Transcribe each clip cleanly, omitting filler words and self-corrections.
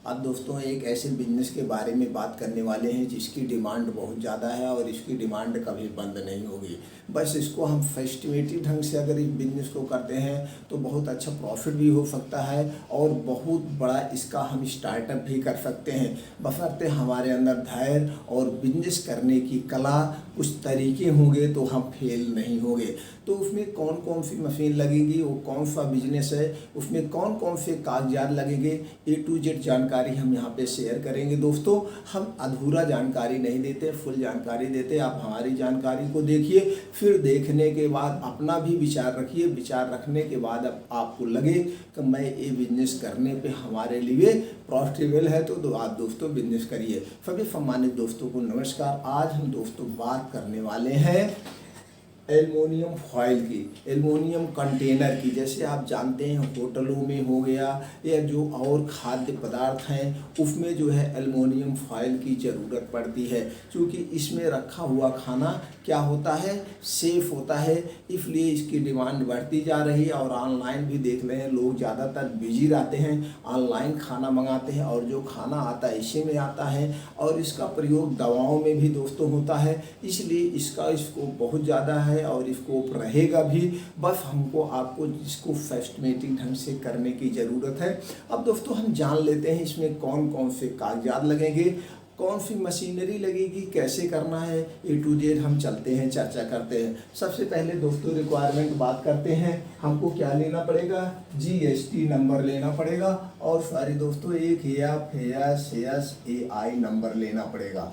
अब दोस्तों एक ऐसे बिजनेस के बारे में बात करने वाले हैं जिसकी डिमांड बहुत ज़्यादा है और इसकी डिमांड कभी बंद नहीं होगी। बस इसको हम फैस्टिवेटिव ढंग से अगर इस बिजनेस को करते हैं तो बहुत अच्छा प्रॉफिट भी हो सकता है और बहुत बड़ा इसका हम स्टार्टअप भी कर सकते हैं, बशर्ते हमारे अंदर धैर्य और बिजनेस करने की कला कुछ तरीके होंगे तो हम फेल नहीं होंगे। तो उसमें कौन कौन सी मशीन लगेगी, वो कौन सा बिजनेस है, उसमें कौन कौन से कागजात लगेंगे, A to Z जानकारी हम यहाँ पे शेयर करेंगे। दोस्तों हम अधूरा जानकारी नहीं देते, फुल जानकारी देते। आप हमारी जानकारी को देखिए, फिर देखने के बाद अपना भी विचार रखिए। विचार रखने के बाद अब आपको लगे कि मैं ये बिजनेस करने पे हमारे लिए प्रॉफिटेबल है तो आप दोस्तों बिजनेस करिए। सभी सम्मानित दोस्तों को नमस्कार। आज हम दोस्तों बात करने वाले हैं एल्युमिनियम फॉयल की, एल्युमिनियम कंटेनर की। जैसे आप जानते हैं होटलों में हो गया या जो और खाद्य पदार्थ हैं उसमें जो है एल्युमिनियम फॉयल की ज़रूरत पड़ती है, क्योंकि इसमें रखा हुआ खाना क्या होता है, सेफ होता है। इसलिए इसकी डिमांड बढ़ती जा रही है और ऑनलाइन भी देख रहे हैं लोग ज़्यादातर बिजी रहते हैं, ऑनलाइन खाना मंगाते हैं और जो खाना आता है इसी में आता है और इसका प्रयोग दवाओं में भी दोस्तों होता है। इसलिए इसका स्कोप बहुत ज़्यादा है और स्कोप रहेगा भी। बस हमको आपको इसको सिस्टमैटिक ढंग से करने की ज़रूरत है। अब दोस्तों हम जान लेते हैं इसमें कौन कौन से कागजात लगेंगे, कौन सी मशीनरी लगेगी, कैसे करना है। A to Z हम चलते हैं, चर्चा करते हैं। सबसे पहले दोस्तों रिक्वायरमेंट बात करते हैं। हमको क्या लेना पड़ेगा, GST नंबर लेना पड़ेगा और सारे दोस्तों एक FSSAI नंबर लेना पड़ेगा,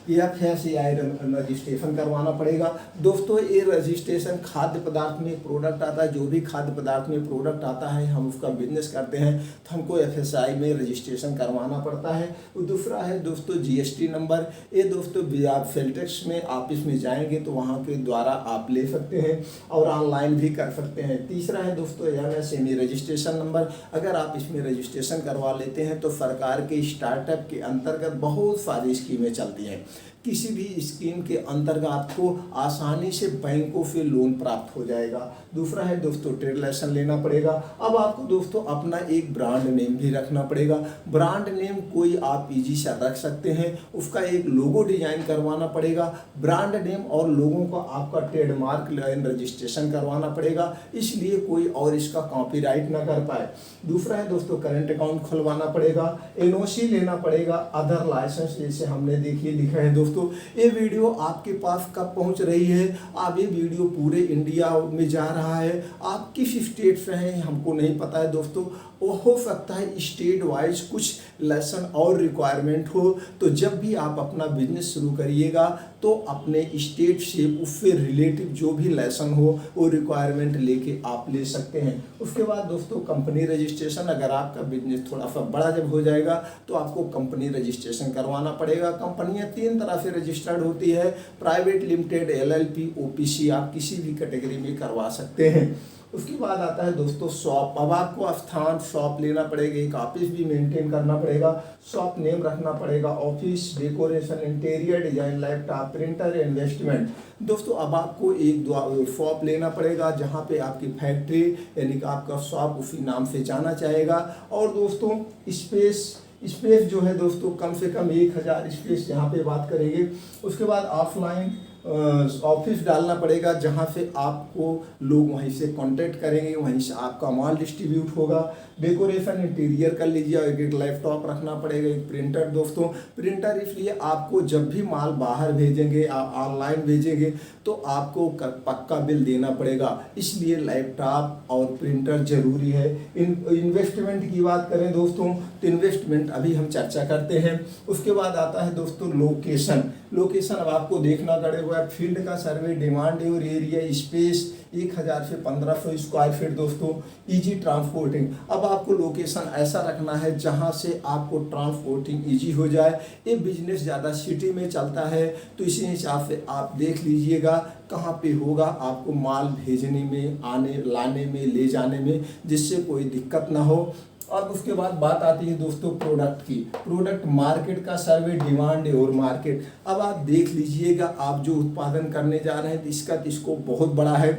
FSSAI रजिस्ट्रेशन करवाना पड़ेगा। दोस्तों ये रजिस्ट्रेशन खाद्य पदार्थ में प्रोडक्ट आता है, जो भी खाद्य पदार्थ में प्रोडक्ट आता है हम उसका बिजनेस करते हैं तो हमको FSSAI में रजिस्ट्रेशन करवाना पड़ता है। दूसरा है दोस्तों GST नंबर। ये दोस्तों आप सेल्टेक्स में ऑफिस में जाएंगे तो वहाँ के द्वारा आप ले सकते हैं और ऑनलाइन भी कर सकते हैं। तीसरा है दोस्तों MSME रजिस्ट्रेशन नंबर। अगर आप इसमें रजिस्ट्रेशन करवा लेते हैं तो सरकार के स्टार्टअप के अंतर्गत बहुत सारी स्कीमें चलती हैं। किसी भी स्कीम के अंतर्गत आपको आसानी से बैंकों से लोन प्राप्त हो जाएगा। दूसरा है दोस्तों ट्रेड लाइसेंस लेना पड़ेगा। अब आपको दोस्तों अपना एक ब्रांड नेम भी रखना पड़ेगा। ब्रांड नेम कोई आप इजी से रख सकते हैं, उसका एक लोगो डिजाइन करवाना पड़ेगा। ब्रांड नेम और लोगों का आपका ट्रेडमार्क रजिस्ट्रेशन करवाना पड़ेगा, इसलिए कोई और इसका कॉपीराइट ना कर पाए। दूसरा है दोस्तों करंट अकाउंट खुलवाना पड़ेगा, NOC लेना पड़ेगा, अदर लाइसेंस जैसे हमने देखिए लिखा है। दोस्तों ये वीडियो आपके पास कब पहुंच रही है, अब ये वीडियो पूरे इंडिया में जा रहा है। आप किस स्टेट से हैं हमको नहीं पता है दोस्तों, वो हो सकता है स्टेट वाइज कुछ लेसन और रिक्वायरमेंट हो। तो जब भी आप अपना बिजनेस शुरू करिएगा तो अपने स्टेट से उससे रिलेटिव जो भी लेसन हो वो रिक्वायरमेंट लेके आप ले सकते हैं। उसके बाद दोस्तों कंपनी रजिस्ट्रेशन, अगर आपका बिजनेस थोड़ा सा बड़ा जब हो जाएगा तो आपको कंपनी रजिस्ट्रेशन करवाना पड़ेगा। कंपनियां 3 तरह से रजिस्टर्ड होती है, प्राइवेट लिमिटेड, LLP, OPC, आप किसी भी कैटेगरी में करवा सकते हैं। उसके बाद आता है दोस्तों शॉप। अब आपको स्थान शॉप लेना पड़ेगा, एक ऑफिस भी मेंटेन करना पड़ेगा, शॉप नेम रखना पड़ेगा, office decoration, interior design, laptop, printer, investment. दोस्तों अब आपको एक शॉप लेना पड़ेगा जहां पे आपकी फैक्ट्री यानी कि आपका शॉप उसी नाम से जाना चाहेगा। और दोस्तों स्पेस जो है दोस्तों कम से कम 1000 स्पेस यहाँ पे बात करेंगे। उसके बाद ऑफलाइन ऑफिस डालना पड़ेगा जहाँ से आपको लोग वहीं से कांटेक्ट करेंगे, वहीं से आपका माल डिस्ट्रीब्यूट होगा। डेकोरेशन इंटीरियर कर लीजिए, एक लैपटॉप रखना पड़ेगा, एक प्रिंटर। दोस्तों प्रिंटर इसलिए आपको जब भी माल बाहर भेजेंगे, ऑनलाइन भेजेंगे तो आपको पक्का बिल देना पड़ेगा, इसलिए लैपटॉप और प्रिंटर जरूरी है। इन्वेस्टमेंट की बात करें दोस्तों तो इन्वेस्टमेंट अभी हम चर्चा करते हैं। उसके बाद आता है दोस्तों लोकेशन। अब आपको देखना पड़ेगा फील्ड का सर्वे, डिमांड और एरिया, स्पेस 1000 से 1500 स्क्वायर फीट। दोस्तों इजी ट्रांसपोर्टिंग, अब आपको लोकेशन ऐसा रखना है जहां से आपको ट्रांसपोर्टिंग इजी हो जाए। ये बिजनेस ज़्यादा सिटी में चलता है तो इसी हिसाब से आप देख लीजिएगा कहाँ पे होगा आपको माल भेजने में, आने लाने में, ले जाने में, जिससे कोई दिक्कत ना हो। अब उसके बाद बात आती है दोस्तों प्रोडक्ट की। प्रोडक्ट मार्केट का सर्वे, डिमांड और मार्केट। अब आप देख लीजिएगा आप जो उत्पादन करने जा रहे हैं इसका स्कोप बहुत बड़ा है।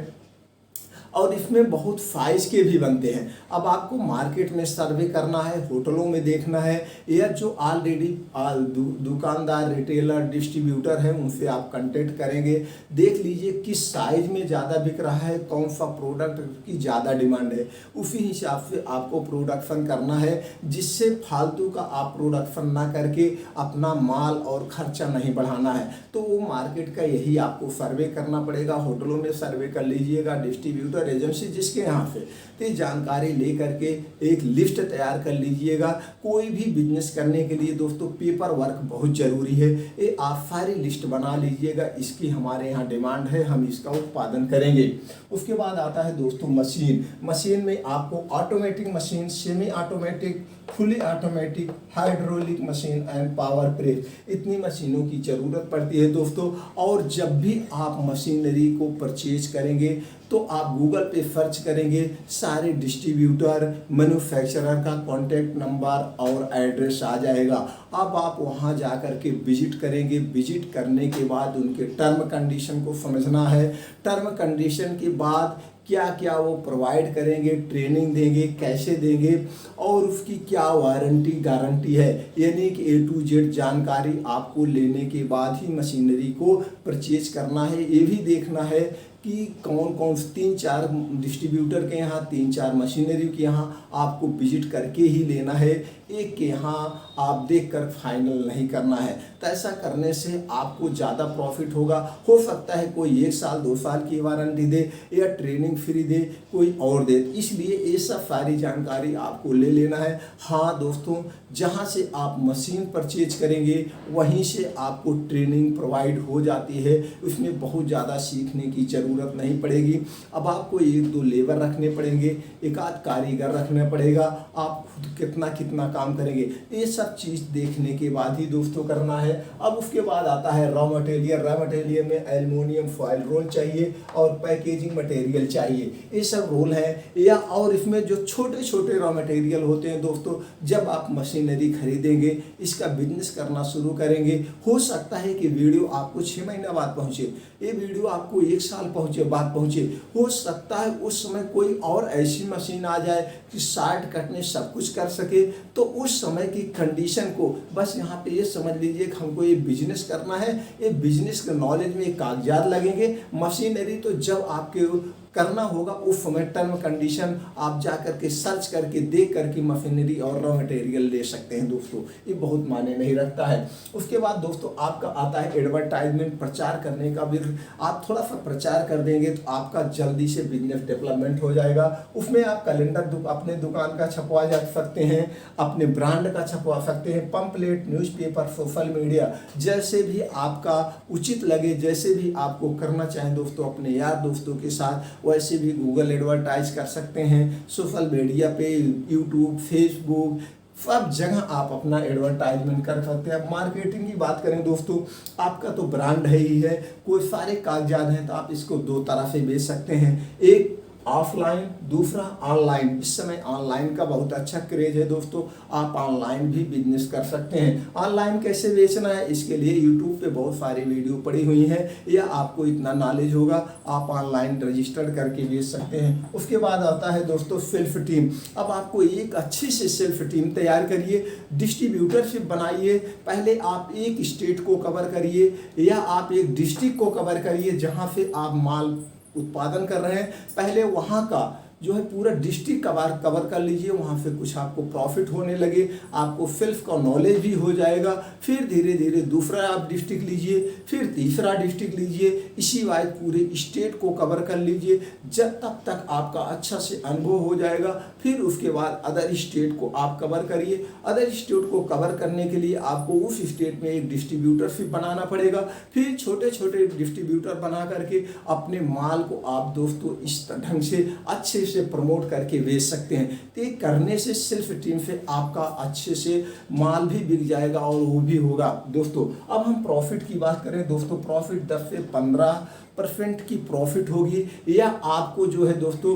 और इसमें बहुत साइज के भी बनते हैं। अब आपको मार्केट में सर्वे करना है, होटलों में देखना है, या जो ऑलरेडी दुकानदार, रिटेलर, डिस्ट्रीब्यूटर है उनसे आप कांटेक्ट करेंगे, देख लीजिए किस साइज में ज़्यादा बिक रहा है, कौन सा प्रोडक्ट की ज़्यादा डिमांड है, उसी हिसाब से आपको प्रोडक्शन करना है, जिससे फालतू का आप प्रोडक्शन ना करके अपना माल और खर्चा नहीं बढ़ाना है। तो वो मार्केट का यही आपको सर्वे करना पड़ेगा। होटलों में सर्वे कर लीजिएगा, डिस्ट्रीब्यूटर एजेंसी जिसके यहाँ से, तो ये जानकारी ले करके एक लिस्ट तैयार कर लीजिएगा। कोई भी बिजनेस करने के लिए दोस्तों पेपर वर्क बहुत ज़रूरी है, ये आप सारी लिस्ट बना लीजिएगा, इसकी हमारे यहाँ डिमांड है, हम इसका उत्पादन करेंगे। उसके बाद आता है दोस्तों मशीन। मशीन में आपको automatic machine, semi automatic, fully automatic, hydraulic machine and power press, इतनी मशीनों की ज़रूरत पड़ती है दोस्तों। और जब भी आप मशीनरी को परचेज करेंगे तो आप गूगल पे सर्च करेंगे, सारे डिस्ट्रीब्यूटर, मैन्युफैक्चरर का कॉन्टैक्ट नंबर और एड्रेस आ जाएगा। अब आप वहां जा कर के विजिट करेंगे, विजिट करने के बाद उनके टर्म कंडीशन को समझना है, टर्म कंडीशन के बाद क्या क्या वो प्रोवाइड करेंगे, ट्रेनिंग देंगे, कैसे देंगे, और उसकी क्या वारंटी गारंटी है, यानी कि A to Z जानकारी आपको लेने के बाद ही मशीनरी को परचेज करना है। ये भी देखना है कि कौन कौन 3-4 डिस्ट्रीब्यूटर के यहाँ, 3-4 मशीनरी के यहाँ आपको विजिट करके ही लेना है, एक के यहाँ आप देखकर फाइनल नहीं करना है। तो ऐसा करने से आपको ज़्यादा प्रॉफिट होगा। हो सकता है कोई 1 साल 2 साल की वारंटी दे या ट्रेनिंग फ्री दे, कोई और दे, इसलिए ये सब सारी जानकारी आपको ले लेना है। हाँ दोस्तों, जहाँ से आप मशीन परचेज करेंगे वहीं से आपको ट्रेनिंग प्रोवाइड हो जाती है, उसमें बहुत ज़्यादा सीखने की ज़रूरत नहीं पड़ेगी। अब आपको 1-2 लेबर रखने पड़ेंगे, 1-आध कारीगर रखना पड़ेगा, आप खुद कितना कितना काम करेंगे, ये सब चीज़ देखने के बाद ही दोस्तों करना है। अब उसके बाद आता है रॉ मटेरियल। रॉ मटेरियल में एल्युमिनियम फॉयल रोल चाहिए और पैकेजिंग मटेरियल चाहिए, ये सब रोल है। या और इसमें जो छोटे छोटे रॉ मटेरियल होते हैं दोस्तों, जब आप मशीनरी खरीदेंगे, इसका बिजनेस करना शुरू करेंगे, हो सकता है कि वीडियो आपको 6 महीना बाद पहुँचे, ये वीडियो आपको 1 साल बाद पहुँचे, हो सकता है उस समय कोई और ऐसी मशीन आ जाए कि शॉर्टकट में सब कुछ कर सके। तो उस समय की कंडीशन को बस यहाँ पे ये समझ लीजिए कि हमको ये बिजनेस करना है, ये बिजनेस के नॉलेज में कागजात लगेंगे। मशीनरी तो जब आपके करना होगा उस समय टर्म कंडीशन आप जा करके सर्च करके देख करके मशीनरी और रॉ मटेरियल ले सकते हैं दोस्तों, ये बहुत मायने नहीं रखता है। उसके बाद दोस्तों आपका आता है एडवर्टाइजमेंट, प्रचार करने का भी। आप थोड़ा सा प्रचार कर देंगे तो आपका जल्दी से बिजनेस डेवलपमेंट हो जाएगा। उसमें आप कैलेंडर अपने दुकान का छपवा जा सकते हैं, अपने ब्रांड का छपवा सकते हैं, पंपलेट, न्यूज़पेपर, सोशल मीडिया, जैसे भी आपका उचित लगे, जैसे भी आपको करना चाहें दोस्तों अपने यार दोस्तों के साथ, वैसे भी गूगल एडवर्टाइज कर सकते हैं। सोशल मीडिया पे यूट्यूब, फेसबुक, सब जगह आप अपना एडवर्टाइजमेंट कर सकते हैं। मार्केटिंग की बात करें दोस्तों, आपका तो ब्रांड है ही है, कोई सारे कागजात हैं, तो आप इसको 2 तरह से बेच सकते हैं, एक ऑफलाइन, दूसरा ऑनलाइन। इस समय ऑनलाइन का बहुत अच्छा क्रेज है दोस्तों, आप ऑनलाइन भी बिजनेस कर सकते हैं। ऑनलाइन कैसे बेचना है, इसके लिए यूट्यूब पे बहुत सारी वीडियो पड़ी हुई हैं, या आपको इतना नॉलेज होगा, आप ऑनलाइन रजिस्टर करके बेच सकते हैं। उसके बाद आता है दोस्तों सेल्फ टीम। अब आपको एक अच्छी से सेल्फ टीम तैयार करिए, डिस्ट्रीब्यूटरशिप बनाइए। पहले आप एक स्टेट को कवर करिए या आप एक डिस्ट्रिक्ट को कवर करिए जहाँ से आप माल उत्पादन कर रहे हैं, पहले वहाँ का जो है पूरा डिस्ट्रिक्ट कवर कर लीजिए, वहाँ से कुछ आपको प्रॉफिट होने लगे, आपको सेल्फ का नॉलेज भी हो जाएगा। फिर धीरे धीरे दूसरा आप डिस्ट्रिक्ट लीजिए, फिर तीसरा डिस्ट्रिक्ट लीजिए, इसी वाइज पूरे स्टेट को कवर कर लीजिए, जब तक आपका अच्छा से अनुभव हो जाएगा। फिर उसके बाद अदर स्टेट को आप कवर करिए। अदर स्टेट को कवर करने के लिए आपको उस स्टेट में एक डिस्ट्रीब्यूटरशिप बनाना पड़ेगा, फिर छोटे छोटे डिस्ट्रीब्यूटर बना करके अपने माल को आप दोस्तों इस ढंग से अच्छे से प्रमोट करके बेच सकते हैं। तो ये करने से सेल्फ टीम से आपका अच्छे से माल भी बिक जाएगा और वो भी होगा दोस्तों। अब हम प्रॉफिट की बात करें दोस्तों, प्रॉफिट 10 से 15% की प्रॉफिट होगी, या आपको जो है दोस्तों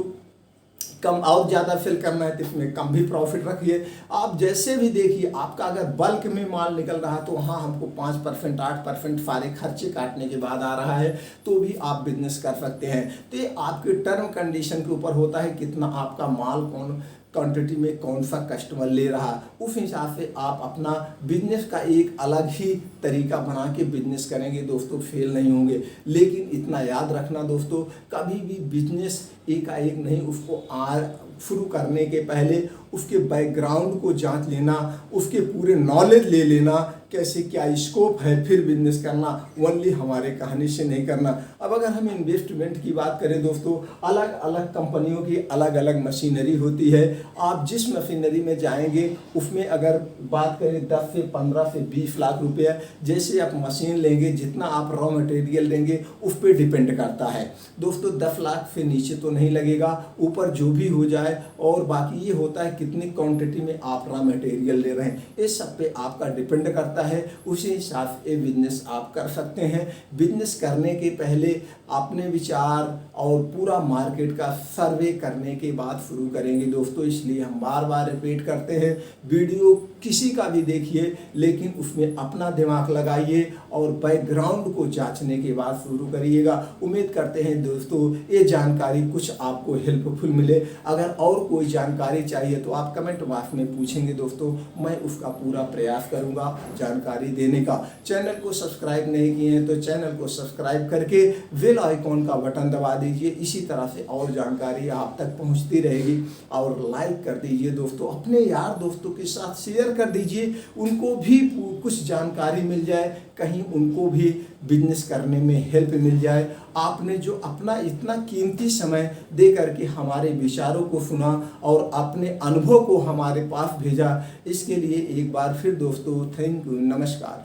कम और ज़्यादा फिल करना है तो इसमें कम भी प्रॉफिट रखिए। आप जैसे भी देखिए, आपका अगर बल्क में माल निकल रहा है तो वहाँ हमको 5% 8% सारे खर्चे काटने के बाद आ रहा है, तो भी आप बिजनेस कर सकते हैं। तो ये आपके टर्म कंडीशन के ऊपर होता है, कितना आपका माल कौन क्वांटिटी में कौन सा कस्टमर ले रहा है, उस हिसाब से आप अपना बिजनेस का एक अलग ही तरीका बना के बिजनेस करेंगे दोस्तों, फेल नहीं होंगे। लेकिन इतना याद रखना दोस्तों, कभी भी बिजनेस एकाएक नहीं, उसको शुरू करने के पहले उसके बैकग्राउंड को जांच लेना, उसके पूरे नॉलेज ले लेना, कैसे क्या स्कोप है, फिर बिजनेस करना। ओनली हमारे कहानी से नहीं करना। अब अगर हम इन्वेस्टमेंट की बात करें दोस्तों, अलग अलग कंपनियों की अलग अलग मशीनरी होती है। आप जिस मशीनरी में जाएंगे उसमें अगर बात करें 10 से 15 से 20 लाख रुपये, जैसे आप मशीन लेंगे, जितना आप रॉ मटेरियल लेंगे उस पर डिपेंड करता है दोस्तों। 10 लाख से नीचे तो नहीं लगेगा, ऊपर जो भी हो जाए। और बाकी ये होता है कितनी क्वांटिटी में आप रॉ मटेरियल ले रहे हैं, इस सब पे आपका डिपेंड करता है। उसी हिसाब से बिजनेस आप कर सकते हैं। बिजनेस करने के पहले अपने विचार और पूरा मार्केट का सर्वे करने के बाद शुरू करेंगे दोस्तों। इसलिए हम बार बार रिपीट करते हैं, वीडियो किसी का भी देखिए लेकिन उसमें अपना दिमाग लगाइए और बैकग्राउंड को जांचने के बाद शुरू करिएगा। उम्मीद करते हैं दोस्तों ये जानकारी कुछ आपको हेल्पफुल मिले। अगर और कोई जानकारी चाहिए तो आप कमेंट बॉक्स में पूछेंगे दोस्तों, मैं उसका पूरा प्रयास करूंगा जानकारी देने का। चैनल को सब्सक्राइब नहीं किए हैं तो चैनल को सब्सक्राइब करके बेल आइकॉन का बटन दबा दीजिए। इसी तरह से और जानकारी आप तक पहुंचती रहेगी। और लाइक कर दीजिए दोस्तों, अपने यार दोस्तों के साथ शेयर कर दीजिए, उनको भी कुछ जानकारी मिल जाए, कहीं उनको भी बिजनेस करने में हेल्प मिल जाए। आपने जो अपना इतना कीमती समय दे करके हमारे विचारों को सुना और अपने अनुभव को हमारे पास भेजा, इसके लिए एक बार फिर दोस्तों थैंक यू, नमस्कार।